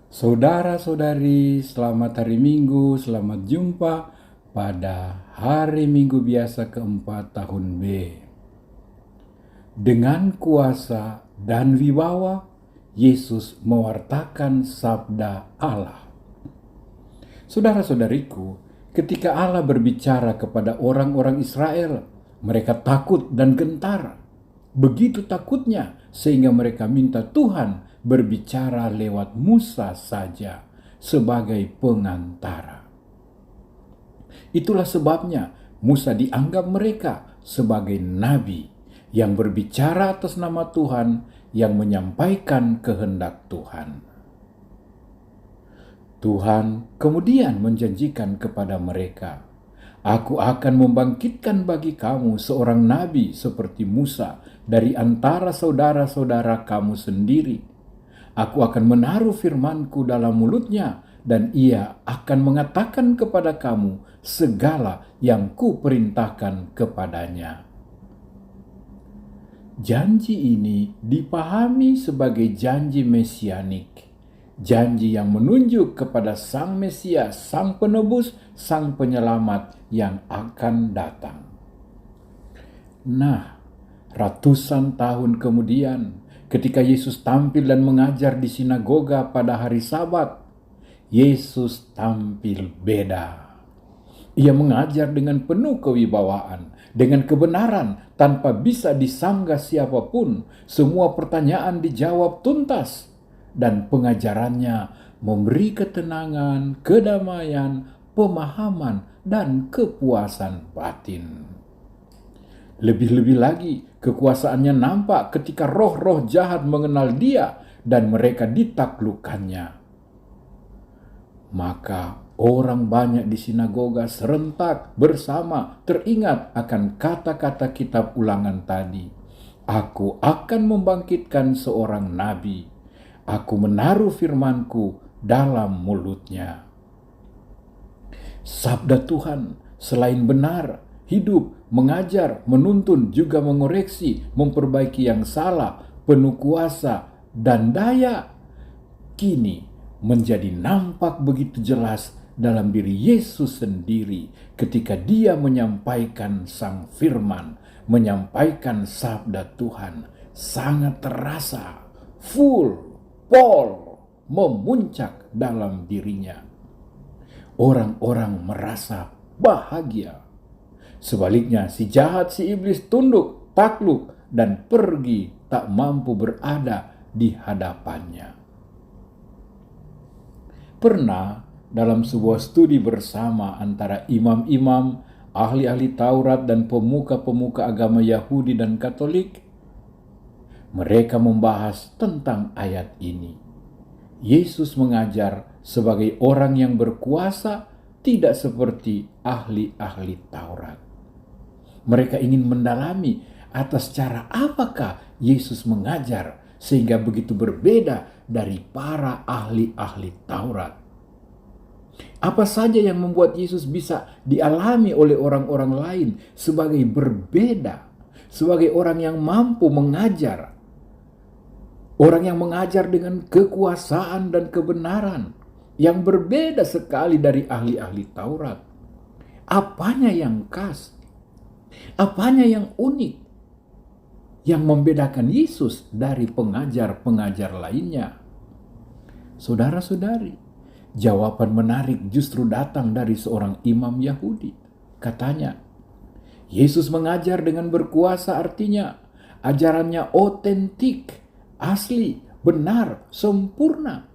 Saudara-saudari, selamat hari Minggu, selamat jumpa pada hari Minggu biasa keempat tahun B. Dengan kuasa dan wibawa, Yesus mewartakan sabda Allah. Saudara-saudariku, ketika Allah berbicara kepada orang-orang Israel, mereka takut dan gentar. Begitu takutnya sehingga mereka minta Tuhan berbicara lewat Musa saja sebagai pengantara. Itulah sebabnya Musa dianggap mereka sebagai nabi yang berbicara atas nama Tuhan, yang menyampaikan kehendak Tuhan. Tuhan kemudian menjanjikan kepada mereka, "Aku akan membangkitkan bagi kamu seorang nabi seperti Musa dari antara saudara-saudara kamu sendiri. Aku akan menaruh firman-Ku dalam mulutnya, dan ia akan mengatakan kepada kamu segala yang Kuperintahkan kepadanya." Janji ini dipahami sebagai janji mesianik, janji yang menunjuk kepada Sang Mesias, Sang Penebus, Sang Penyelamat yang akan datang. Nah, ratusan tahun kemudian, ketika Yesus tampil dan mengajar di sinagoga pada hari Sabat, Yesus tampil beda. Ia mengajar dengan penuh kewibawaan, dengan kebenaran, tanpa bisa disanggah siapapun. Semua pertanyaan dijawab tuntas, dan pengajarannya memberi ketenangan, kedamaian, pemahaman, dan kepuasan batin. Lebih-lebih lagi, kekuasaannya nampak ketika roh-roh jahat mengenal dia dan mereka ditaklukkannya. Maka orang banyak di sinagoga serentak bersama teringat akan kata-kata kitab Ulangan tadi. Aku akan membangkitkan seorang nabi. Aku menaruh firman-Ku dalam mulutnya. Sabda Tuhan selain benar, hidup, mengajar, menuntun, juga mengoreksi, memperbaiki yang salah, penuh kuasa dan daya, kini menjadi nampak begitu jelas dalam diri Yesus sendiri ketika dia menyampaikan sang firman, menyampaikan sabda Tuhan. Sangat terasa, full, memuncak dalam dirinya. Orang-orang merasa bahagia. Sebaliknya, si jahat, si iblis tunduk, takluk, dan pergi tak mampu berada di hadapannya. Pernah dalam sebuah studi bersama antara imam-imam, ahli-ahli Taurat, dan pemuka-pemuka agama Yahudi dan Katolik, mereka membahas tentang ayat ini. Yesus mengajar sebagai orang yang berkuasa, tidak seperti ahli-ahli Taurat. Mereka ingin mendalami atas cara apakah Yesus mengajar sehingga begitu berbeda dari para ahli-ahli Taurat. Apa saja yang membuat Yesus bisa dialami oleh orang-orang lain sebagai berbeda, sebagai orang yang mampu mengajar, orang yang mengajar dengan kekuasaan dan kebenaran yang berbeda sekali dari ahli-ahli Taurat. Apanya yang khas? Apanya yang unik yang membedakan Yesus dari pengajar-pengajar lainnya? Saudara-saudari, jawaban menarik justru datang dari seorang imam Yahudi. Katanya, Yesus mengajar dengan berkuasa, artinya ajarannya otentik, asli, benar, sempurna.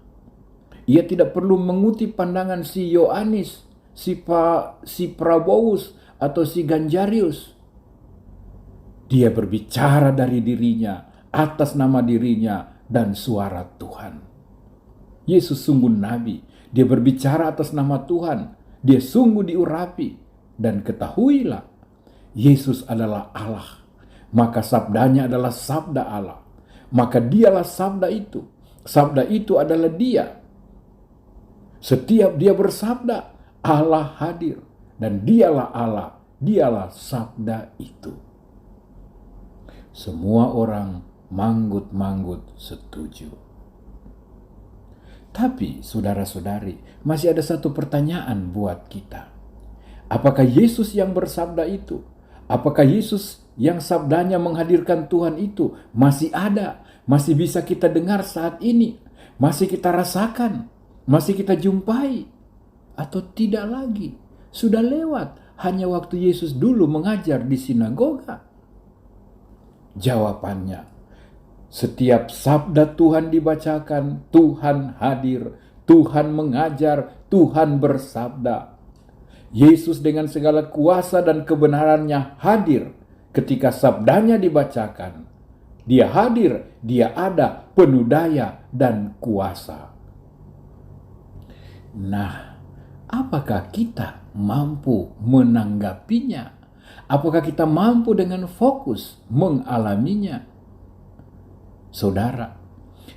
Ia tidak perlu mengutip pandangan si Yohanes, si Prabowus, atau si Ganjarius. Dia berbicara dari dirinya, atas nama dirinya, dan suara Tuhan. Yesus sungguh nabi. Dia berbicara atas nama Tuhan. Dia sungguh diurapi. Dan ketahuilah, Yesus adalah Allah. Maka sabdanya adalah sabda Allah. Maka dialah sabda itu. Sabda itu adalah dia. Setiap dia bersabda, Allah hadir. Dan dialah Allah. Dialah sabda itu. Semua orang manggut-manggut setuju. Tapi saudara-saudari, masih ada satu pertanyaan buat kita. Apakah Yesus yang bersabda itu? Apakah Yesus yang sabdanya menghadirkan Tuhan itu masih ada? Masih bisa kita dengar saat ini? Masih kita rasakan? Masih kita jumpai? Atau tidak lagi? Sudah lewat hanya waktu Yesus dulu mengajar di sinagoga? Jawabannya, setiap sabda Tuhan dibacakan, Tuhan hadir, Tuhan mengajar, Tuhan bersabda. Yesus dengan segala kuasa dan kebenarannya hadir ketika sabdanya dibacakan. Dia hadir, dia ada, penuh daya dan kuasa. Nah, apakah kita mampu menanggapinya? Apakah kita mampu dengan fokus mengalaminya? Saudara,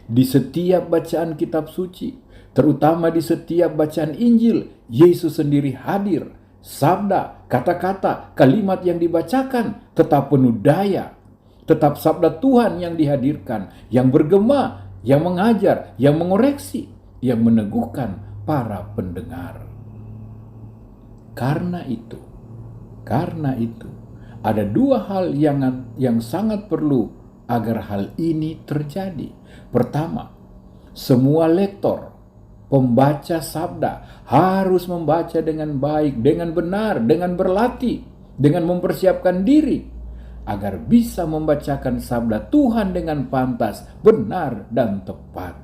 di setiap bacaan kitab suci, terutama di setiap bacaan Injil, Yesus sendiri hadir. Sabda, kata-kata, kalimat yang dibacakan tetap penuh daya. Tetap sabda Tuhan yang dihadirkan, yang bergema, yang mengajar, yang mengoreksi, yang meneguhkan para pendengar. Karena itu, ada dua hal yang sangat perlu agar hal ini terjadi. Pertama, semua lektor, pembaca sabda harus membaca dengan baik, dengan benar, dengan berlatih, dengan mempersiapkan diri agar bisa membacakan sabda Tuhan dengan pantas, benar, dan tepat.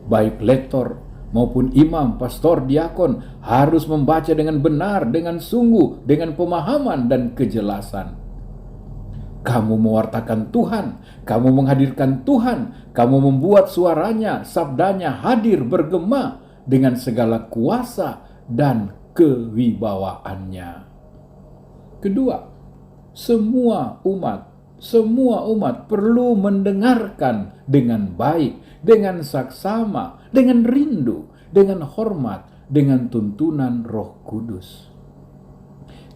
Baik lektor maupun imam, pastor, diakon harus membaca dengan benar, dengan sungguh, dengan pemahaman dan kejelasan. Kamu mewartakan Tuhan, kamu menghadirkan Tuhan, kamu membuat suaranya, sabdanya hadir bergema dengan segala kuasa dan kewibawaannya. Kedua, semua umat perlu mendengarkan dengan baik, dengan saksama, dengan rindu, dengan hormat, dengan tuntunan Roh Kudus.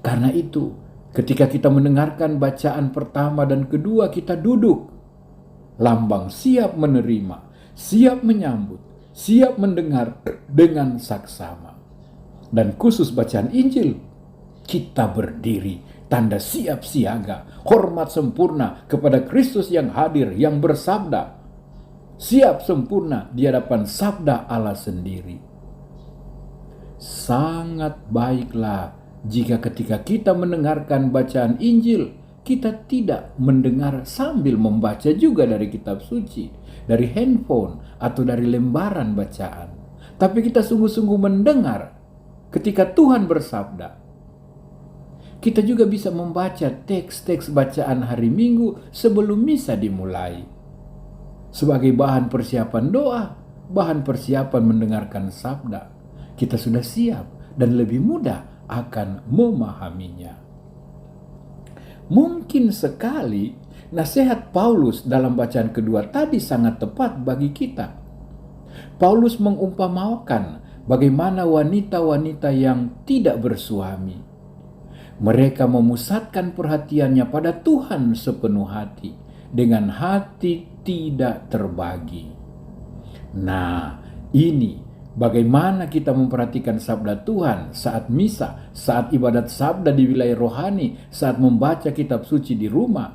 Karena itu, ketika kita mendengarkan bacaan pertama dan kedua, kita duduk, lambang siap menerima, siap menyambut, siap mendengar dengan saksama. Dan khusus bacaan Injil, kita berdiri, tanda siap siaga, hormat sempurna kepada Kristus yang hadir, yang bersabda, siap sempurna di hadapan sabda Allah sendiri. Sangat baiklah jika ketika kita mendengarkan bacaan Injil, kita tidak mendengar sambil membaca juga dari kitab suci, dari handphone, atau dari lembaran bacaan. Tapi kita sungguh-sungguh mendengar ketika Tuhan bersabda. Kita juga bisa membaca teks-teks bacaan hari Minggu sebelum misa dimulai. Sebagai bahan persiapan doa, bahan persiapan mendengarkan sabda. Kita sudah siap dan lebih mudah akan memahaminya. Mungkin sekali nasihat Paulus dalam bacaan kedua tadi sangat tepat bagi kita. Paulus mengumpamakan bagaimana wanita-wanita yang tidak bersuami. Mereka memusatkan perhatiannya pada Tuhan sepenuh hati, dengan hati tidak terbagi. Nah, ini bagaimana kita memperhatikan sabda Tuhan saat misa, saat ibadat sabda di wilayah rohani, saat membaca kitab suci di rumah.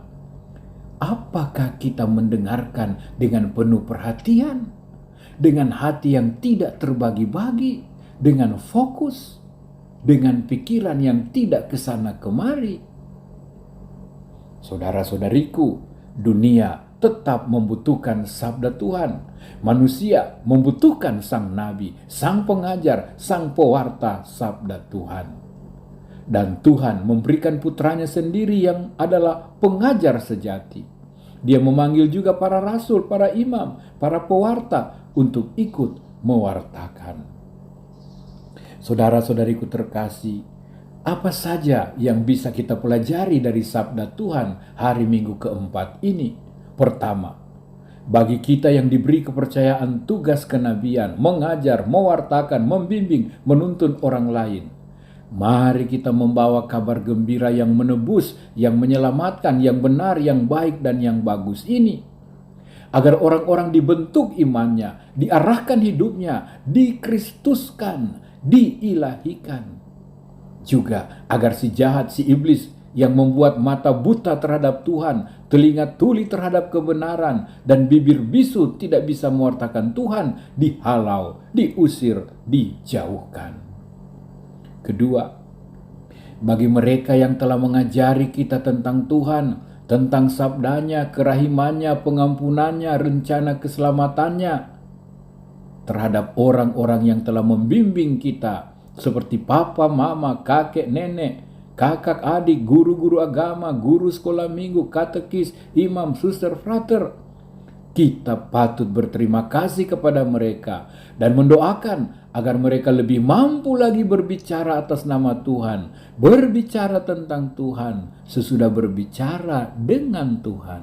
Apakah kita mendengarkan dengan penuh perhatian, dengan hati yang tidak terbagi-bagi, dengan fokus, dengan pikiran yang tidak kesana kemari? Saudara-saudariku, dunia tetap membutuhkan sabda Tuhan. Manusia membutuhkan sang nabi, sang pengajar, sang pewarta sabda Tuhan. Dan Tuhan memberikan putranya sendiri yang adalah pengajar sejati. Dia memanggil juga para rasul, para imam, para pewarta untuk ikut mewartakan. Saudara-saudariku terkasih, apa saja yang bisa kita pelajari dari sabda Tuhan hari Minggu keempat ini? Pertama, bagi kita yang diberi kepercayaan tugas kenabian, mengajar, mewartakan, membimbing, menuntun orang lain, mari kita membawa kabar gembira yang menebus, yang menyelamatkan, yang benar, yang baik, dan yang bagus ini. agar orang-orang dibentuk imannya, diarahkan hidupnya, dikristuskan, diilahikan. Juga agar si jahat, si iblis yang membuat mata buta terhadap Tuhan, telinga tuli terhadap kebenaran, dan bibir bisu tidak bisa mewartakan Tuhan, dihalau, diusir, dijauhkan. Kedua, bagi mereka yang telah mengajari kita tentang Tuhan, tentang sabdanya, kerahimannya, pengampunannya, rencana keselamatannya, terhadap orang-orang yang telah membimbing kita, seperti papa, mama, kakek, nenek, kakak, adik, guru-guru agama, guru sekolah minggu, katekis, imam, suster, frater. Kita patut berterima kasih kepada mereka dan mendoakan agar mereka lebih mampu lagi berbicara atas nama Tuhan, berbicara tentang Tuhan sesudah berbicara dengan Tuhan.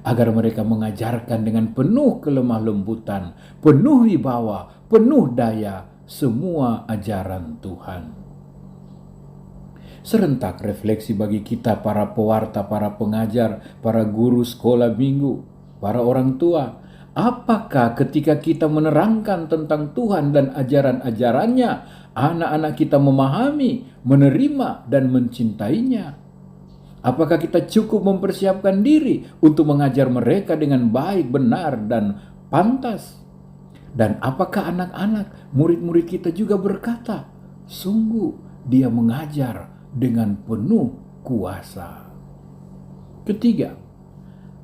Agar mereka mengajarkan dengan penuh kelemah lembutan, penuh wibawa, penuh daya, semua ajaran Tuhan. Serentak refleksi bagi kita para pewarta, para pengajar, para guru sekolah minggu, para orang tua. Apakah ketika kita menerangkan tentang Tuhan dan ajaran-ajarannya, anak-anak kita memahami, menerima, dan mencintainya? Apakah kita cukup mempersiapkan diri untuk mengajar mereka dengan baik, benar, dan pantas? Dan apakah anak-anak, murid-murid kita juga berkata, sungguh dia mengajar dengan penuh kuasa? Ketiga,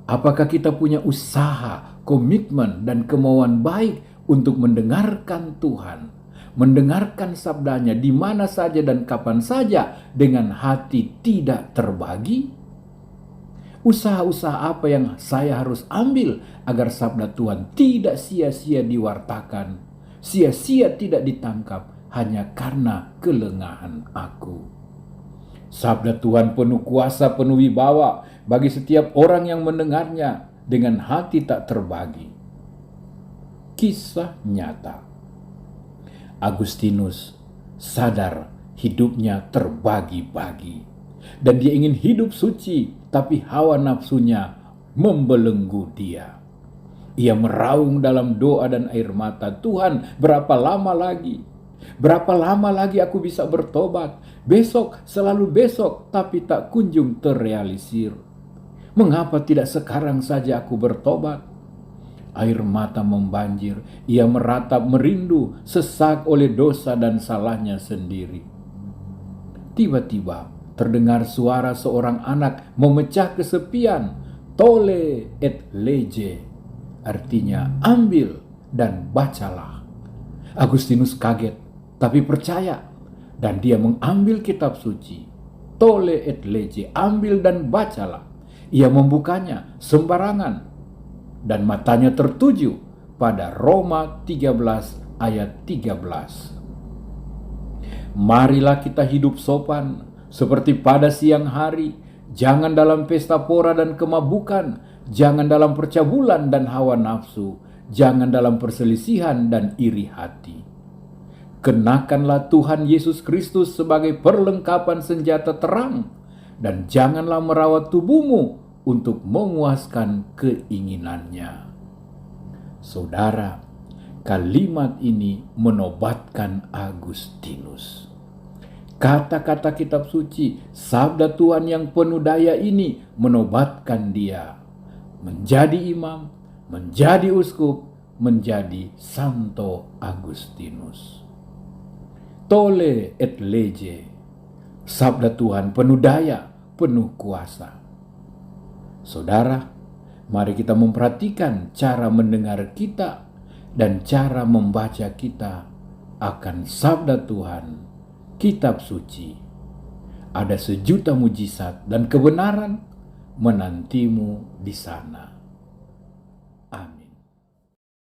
apakah kita punya usaha, komitmen, dan kemauan baik untuk mendengarkan Tuhan, mendengarkan sabdanya di mana saja dan kapan saja dengan hati tidak terbagi? Usaha-usaha apa yang saya harus ambil agar sabda Tuhan tidak sia-sia diwartakan, sia-sia tidak ditangkap hanya karena kelengahan aku? Sabda Tuhan penuh kuasa, penuh wibawa bagi setiap orang yang mendengarnya dengan hati tak terbagi. Kisah nyata. Agustinus sadar hidupnya terbagi-bagi dan dia ingin hidup suci, tapi hawa nafsunya membelenggu dia. Ia meraung dalam doa dan air mata, Tuhan, berapa lama lagi? Berapa lama lagi aku bisa bertobat? Besok, selalu besok, tapi tak kunjung terrealisir. Mengapa tidak sekarang saja aku bertobat? Air mata membanjir, ia meratap, merindu, sesak oleh dosa dan salahnya sendiri. Tiba-tiba terdengar suara seorang anak memecah kesepian, tole et lege, artinya ambil dan bacalah. Agustinus kaget, tapi percaya, dan dia mengambil kitab suci. Tole et lege, ambil dan bacalah. Ia membukanya sembarangan, dan matanya tertuju pada Roma 13 ayat 13. Marilah kita hidup sopan, seperti pada siang hari, jangan dalam pesta pora dan kemabukan, jangan dalam percabulan dan hawa nafsu, jangan dalam perselisihan dan iri hati. Kenakanlah Tuhan Yesus Kristus sebagai perlengkapan senjata terang, dan janganlah merawat tubuhmu untuk memuaskan keinginannya. Saudara, kalimat ini menobatkan Agustinus. Kata-kata kitab suci, sabda Tuhan yang penuh daya ini menobatkan dia menjadi imam, menjadi uskup, menjadi Santo Agustinus. Tole et lege, sabda Tuhan penuh daya, penuh kuasa. Saudara, mari kita memperhatikan cara mendengar kita dan cara membaca kita akan sabda Tuhan, kitab suci. Ada sejuta mujizat dan kebenaran menantimu di sana. Amin.